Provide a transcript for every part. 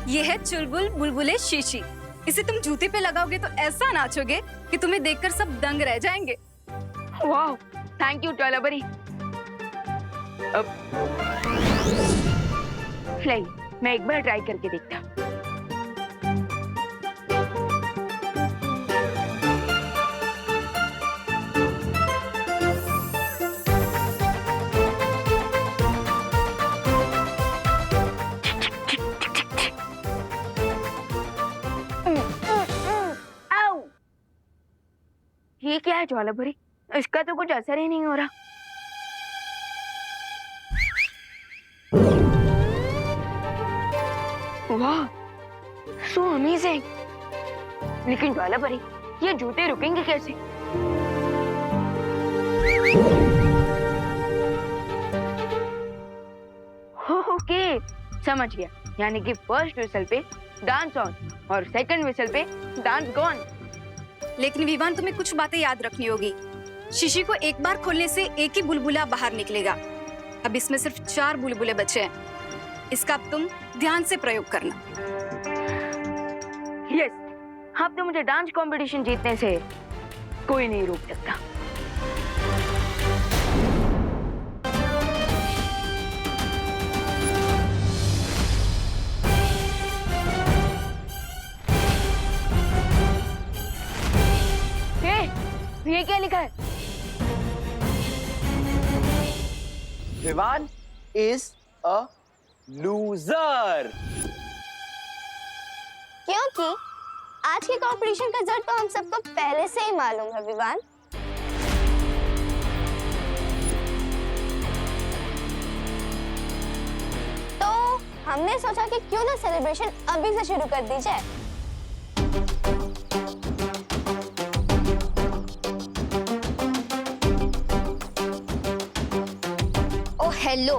ये है चुलबुल बुलबुले शीशी। इसे तुम जूते पे लगाओगे तो ऐसा नाचोगे कि तुम्हें देखकर सब दंग रह जाएंगे। वाह, थैंक यू टॉयलाबरी। नहीं, मैं एक बार ट्राई करके देखता हूँ। ये क्या है ज्वालाभरी? इसका तो कुछ असर ही नहीं हो रहा। वाह, सो अमेजिंग। लेकिन ज्वालाभरी, ये जूते रुकेंगे कैसे? ओके, समझ गया। यानी कि फर्स्ट विसल पे डांस ऑन और सेकंड विसल पे डांस गॉन। लेकिन विवान, तुम्हें कुछ बातें याद रखनी होगी। शीशी को एक बार खोलने से एक ही बुलबुला बाहर निकलेगा। अब इसमें सिर्फ 4 बुलबुले बचे हैं। इसका अब तुम ध्यान से प्रयोग करना। यस, अब तो मुझे डांस कंपटीशन जीतने से कोई नहीं रोक सकता। ये क्या लिखा है? Vivaan is a loser। क्योंकि आज के कंपटीशन का रिजल्ट तो हम सबको पहले से ही मालूम है विवान। तो हमने सोचा कि क्यों ना सेलिब्रेशन अभी से शुरू कर दी जाए। हेलो,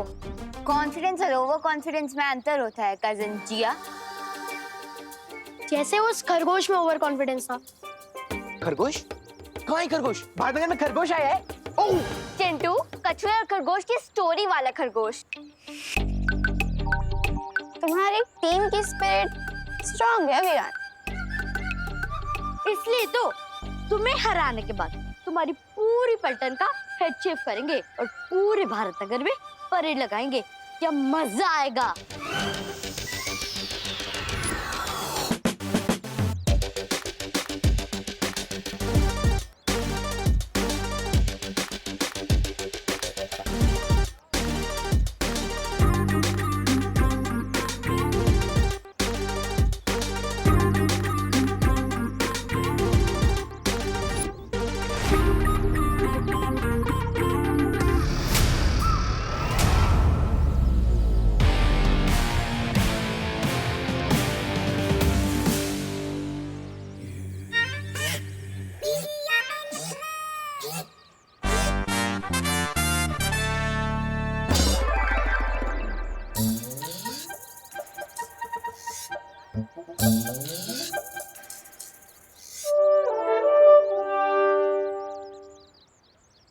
कॉन्फिडेंस और ओवर कॉन्फिडेंस में अंतर होता है कजन जिया। जैसे उस खरगोश में ओवर कॉन्फिडेंस था। खरगोश? कहाँ है खरगोश? भागदौड़ में खरगोश आया है? ओह! चिंटू, कछुए और खरगोश की स्टोरी वाला खरगोश। तुम्हारी टीम की स्पिरिट स्ट्रांग है विरान। इसलिए तो तुम्हें हराने के बाद तुम्हारी पूरी पलटन का हेड शेव करेंगे और पूरे भारत नगर में परेड लगाएंगे। क्या मजा आएगा।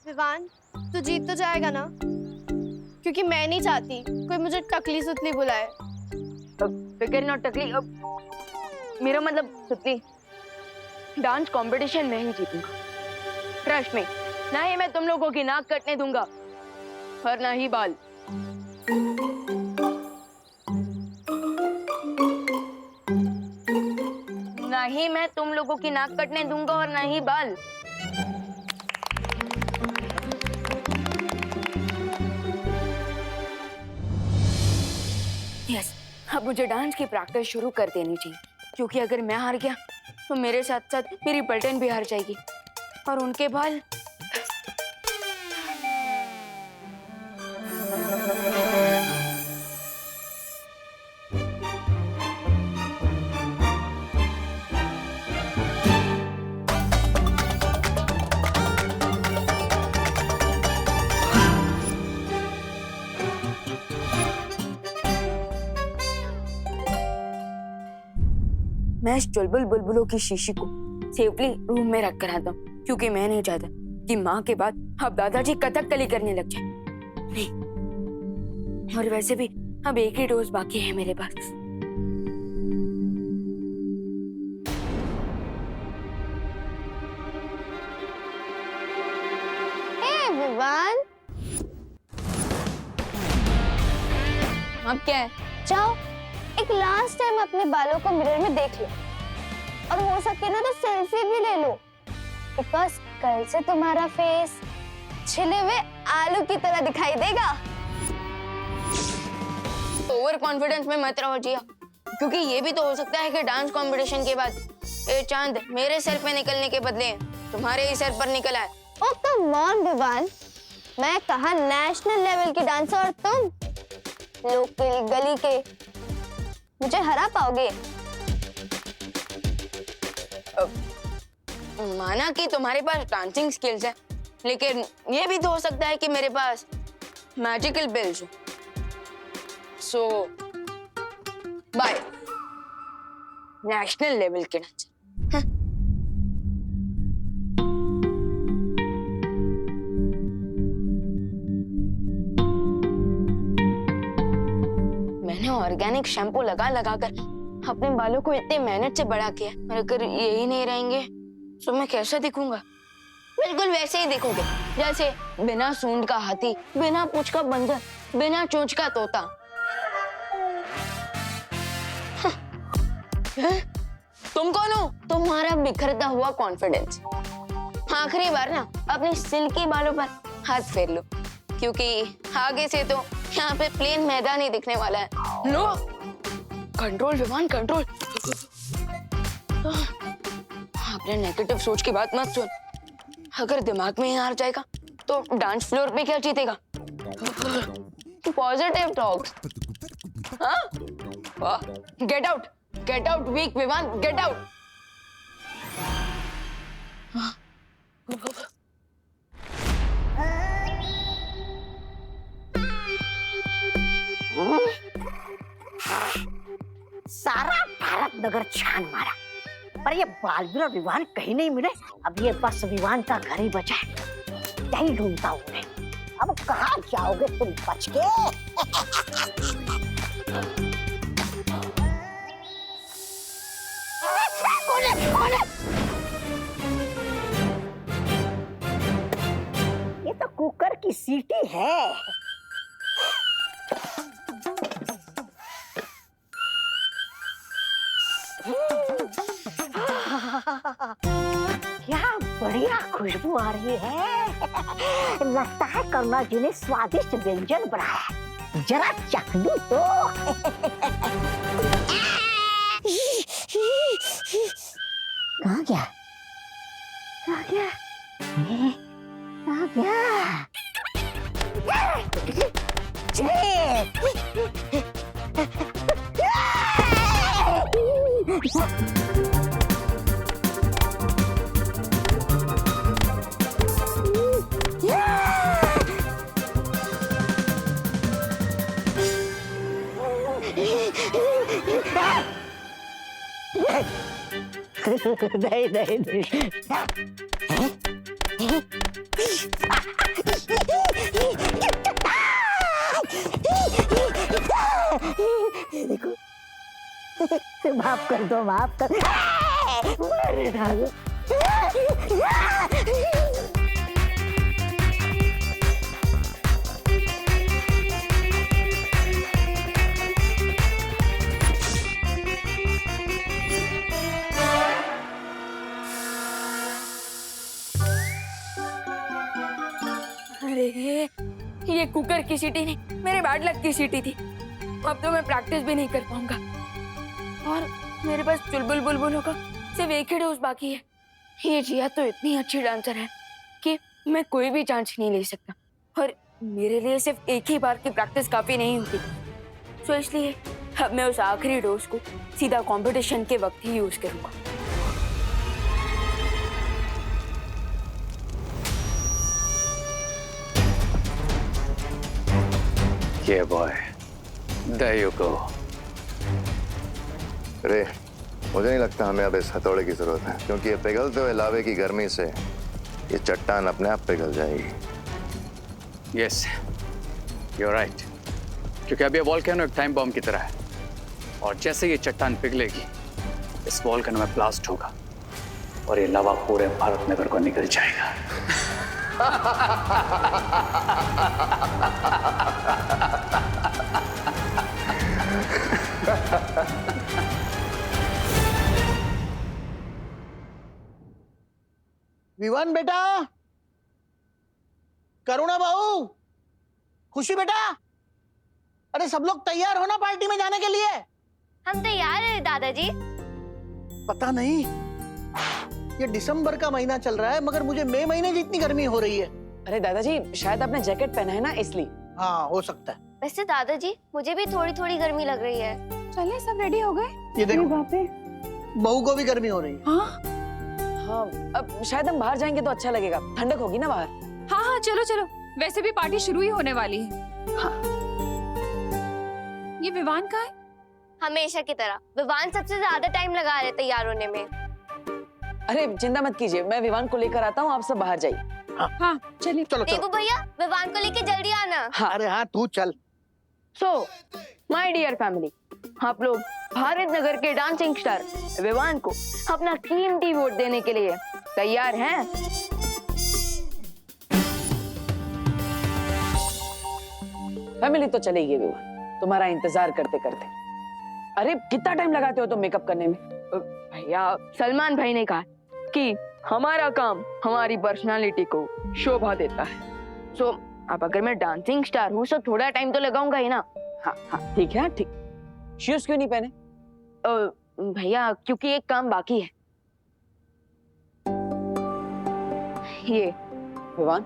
विवान, तू जीत तो जाएगा ना? क्योंकि मैं नहीं चाहती कोई मुझे टकली सुतली बुलाए। फिकर नॉट टकली। मेरा मतलब सुतली। डांस कंपटीशन में ही जीतूंगा। ट्रस्ट में। ना ही मैं तुम लोगों की नाक कटने दूंगा और ना ही बाल। ना ही मैं तुम लोगों की नाक कटने दूंगा और ना ही बाल। यस, अब मुझे डांस की प्रैक्टिस शुरू कर देनी चाहिए, क्योंकि अगर मैं हार गया तो मेरे साथ साथ मेरी पलटन भी हार जाएगी और उनके बाल। मैं इस चुलबुल बुलबुलों की शीशी को सेफली रूम में रख कर आता हूँ, क्योंकि मैं नहीं चाहता कि माँ के बाद अब दादाजी कथकली करने लग जाए। नहीं, और वैसे भी अब एक ही डोज बाकी है मेरे पास। अब क्या है? जाओ एक लास्ट टाइम अपने बालों को मिरर में देख लो और हो सके ना तो सेल्फी भी ले लो, बिकॉज कल से तुम्हारा फेस छिले हुए आलू की तरह दिखाई देगा। ओवर कॉन्फिडेंस में मत रहो जिया, क्योंकि ये भी तो हो सकता है कि डांस कंपटीशन के बाद ये चांद मेरे सर पे निकलने के बदले तुम्हारे ही सर पर निकला है। ओ कम ऑन विवान, मैं कहा नेशनल लेवल की डांसर और तुम लोकल गली के, मुझे हरा पाओगे? माना कि तुम्हारे पास डांसिंग स्किल्स है, लेकिन ये भी तो हो सकता है कि मेरे पास मैजिकल बिल्स हो। सो बाय नेशनल लेवल के डांसर। मैंने ऑर्गेनिक शैम्पू लगा लगा कर अपने बालों को इतने मेहनत से बड़ा किया, और अगर यही नहीं रहेंगे तो मैं कैसा दिखूंगा? बिल्कुल वैसे ही दिखोगे जैसे बिना सूंड का हाथी, बिना पूंछ का बंदर, बिना चोंच का तोता। तुम कौन हो? तुम्हारा बिखरता हुआ कॉन्फिडेंस। आखिरी बार ना अपने सिल्की बालों पर हाथ फेर लो, क्योंकि आगे से तो यहाँ पे प्लेन मैदान ही दिखने वाला है। लो कंट्रोल विमान कंट्रोल। अपने नेगेटिव सोच की बात मत सुन, अगर दिमाग में ही हार जाएगा तो डांस फ्लोर पे क्या जीतेगा? Positive talks. Get out weak विमान, गेट आउट। सारा भारत नगर छान मारा, पर ये बालवीर और विवान कहीं नहीं मिले। अब ये बस विवान का घर ही बचा है, यही ढूंढता हूँ मैं। अब कहाँ जाओगे तुम बच के? कौन है? ये तो कुकर की सीटी है। क्या बढ़िया खुशबू आ रही है। लगता है करुणा जी ने स्वादिष्ट व्यंजन बनाया, जरा चख लूं तो। कहाँ गया? नहीं। देखो, माफ कर दो। अरे ये कुकर की सीटी नहीं, मेरे बैड लक की सीटी थी। अब तो मैं प्रैक्टिस भी नहीं कर पाऊंगा, और मेरे पास चुलबुल बुलबुलों का सिर्फ एक ही डोज बाकी है। ये जिया तो इतनी अच्छी डांसर है कि मैं कोई भी चांस नहीं ले सकता, और मेरे लिए सिर्फ एक ही बार की प्रैक्टिस काफी नहीं होती। तो इसलिए अब मैं उस आखिरी डोज को सीधा कंपटीशन के वक्त ही यूज करूंगा। Yeah, boy. There you go. अरे मुझे नहीं लगता हमें अब इस हथौड़े की जरूरत है, क्योंकि ये पिघलते हुए लावे की गर्मी से ये चट्टान अपने आप पिघल जाएगी। Yes, you're right. क्योंकि अब ये वॉल्केनो एक टाइम बॉम्ब की तरह है, और जैसे ये चट्टान पिघलेगी, इस वॉल्केनो में ब्लास्ट होगा और ये लावा पूरे भारत नगर को निकल जाएगा। विवान बेटा, करुणा बहू, खुशी बेटा, अरे सब लोग तैयार हो ना पार्टी में जाने के लिए। हम तैयार हैं दादाजी। पता नहीं, ये दिसंबर का महीना चल रहा है मगर मुझे मई महीने जितनी गर्मी हो रही है। अरे दादाजी शायद आपने जैकेट पहना है ना इसलिए। हाँ हो सकता है। वैसे दादाजी मुझे भी थोड़ी थोड़ी गर्मी लग रही है। चले सब रेडी हो गए? ये देखो बहू को भी गर्मी हो रही है। हाँ, अब शायद हम बाहर जाएंगे तो अच्छा लगेगा, ठंडक होगी ना बाहर। हाँ हाँ चलो चलो, वैसे भी पार्टी शुरू ही होने वाली है। हाँ। ये विवान का है? हमेशा की तरह विवान सबसे ज्यादा टाइम लगा रहे तैयार होने में। अरे चिंता मत कीजिए, मैं विवान को लेकर आता हूँ, आप सब बाहर जाइए। हाँ चलिए। चलो चलो। देबू भैया विवान को लेके जल्दी आना। हाँ। अरे हाँ तू चल। सो माय डियर फैमिली, आप लोग भारत नगर के डांसिंग स्टार विवान को अपना कीमती वोट देने के लिए तैयार हैं? फैमिली तो चलेगी विवान, तुम्हारा इंतजार करते करते। अरे कितना टाइम लगाते हो तुम मेकअप करने में? भैया सलमान भाई ने कहा कि हमारा काम हमारी पर्सनालिटी को शोभा देता है। सो अब अगर मैं डांसिंग स्टार हूँ तो थोड़ा टाइम तो लगाऊंगा ही ना। हाँ हाँ ठीक है, ठीक। शूज क्यों नहीं पहने? भैया क्योंकि एक काम बाकी है। ये विवान,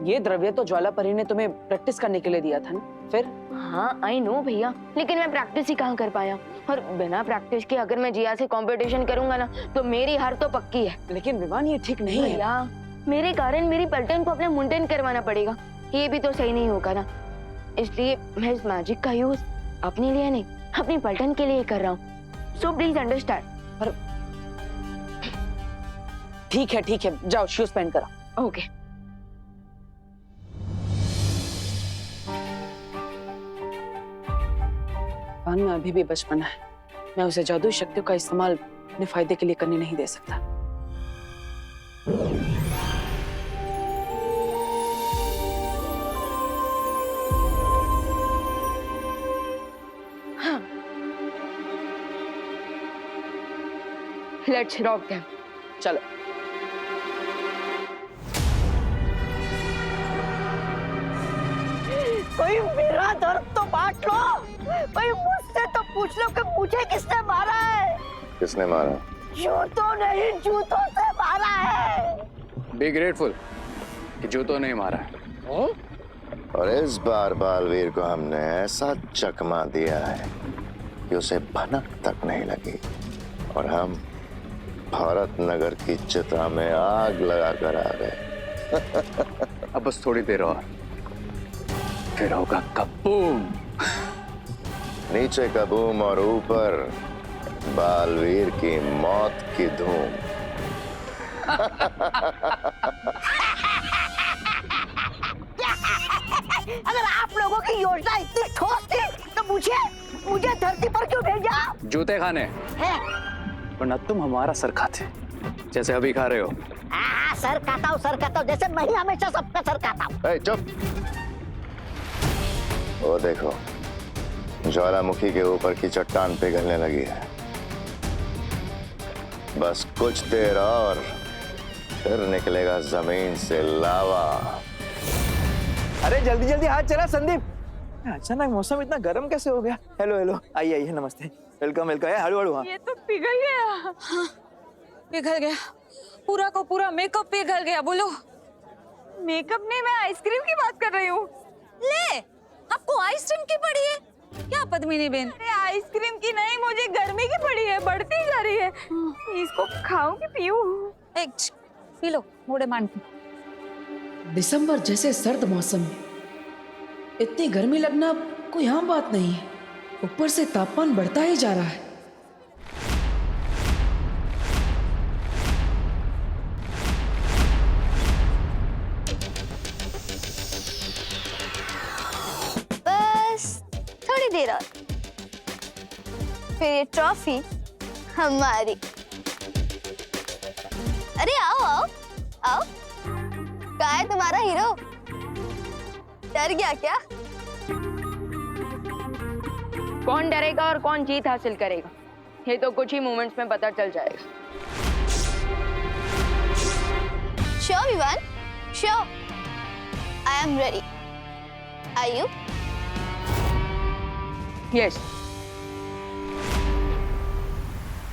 ये द्रव्य तो ज्वालापरी ने तुम्हें प्रैक्टिस करने के लिए दिया था ना? फिर? हाँ आई नो भैया, लेकिन मैं प्रैक्टिस ही कहाँ कर पाया, और बिना प्रैक्टिस के अगर मैं जिया से कंपटीशन करूंगा ना तो मेरी हार तो पक्की है। लेकिन विवान ये ठीक नहीं है भैया, मेरे कारण मेरी पलटन को अपने मुंडन करवाना पड़ेगा, ये भी तो सही नहीं होगा ना। इसलिए मैं इस मैजिक का यूज अपने लिए नहीं अपनी पलटन के लिए कर रहा हूँ। So please understand. ठीक है, जाओ शूज पहन कर आओ। ओके। विवान में अभी भी बचपना है, मैं उसे जादुई शक्तियों का इस्तेमाल अपने फायदे के लिए करने नहीं दे सकता। हाँ। Let's rock them. चलो। कोई मेरा दर्द तो बांट लो, कोई मुझसे तो पूछ लो कि मुझे किसने मारा है। किसने मारा? जूतों नहीं, जूतों से मारा है। बी ग्रेटफुल कि जूतों नहीं मारा है। और इस बार बालवीर को हमने ऐसा चकमा दिया है कि उसे भनक तक नहीं लगी, और हम भारत नगर की चिता में आग लगाकर आ गए। अब बस थोड़ी देर और, फिर होगा कबूम। नीचे कबूम और ऊपर बालवीर की मौत की धूम। अगर आप लोगों की योजना इतनी ठोस थी तो मुझे धरती पर क्यों भेजा? जूते खाने है? वरना तुम हमारा सर खाते जैसे अभी खा रहे हो। सर खाता हूँ जैसे मैं ही हमेशा सबका सर खाता हूँ। ए, चुप। वो देखो ज्वालामुखी के ऊपर की चट्टान पिघलने लगी है। बस कुछ देर और फिर निकलेगा जमीन से लावा। अरे जल्दी जल्दी हाथ चला संदीप। अचानक मौसम इतना गर्म कैसे हो गया? हेलो हेलो, आइए आइए, नमस्ते, वेलकम वेलकम। Hello hello. हाँ ये तो पिघल गया। हाँ, पिघल गया, पूरा को पूरा मेकअप पिघल गया। बोलो। मेकअप नहीं, मैं आइसक्रीम की बात कर रही हूँ। ले, आपको आइसक्रीम की पड़ी है क्या पद्मिनी बेन? अरे आइसक्रीम की नहीं, मुझे गर्मी की पड़ी है, बढ़ती जा रही है। इसको खाऊं कि पीऊं? पी लो, मोड़े मान के। दिसंबर जैसे सर्द मौसम में इतनी गर्मी लगना कोई आम बात नहीं है। ऊपर से तापमान बढ़ता ही जा रहा है। बस थोड़ी देर और, फिर ये ट्रॉफी हमारी। अरे आओ आओ आओ। कहाँ है तुम्हारा हीरो? डर गया क्या? कौन डरेगा और कौन जीत हासिल करेगा, ये तो कुछ ही मोमेंट्स में पता चल जाएगा। Sure, Vivan. Sure. I am ready. Are you? Yes.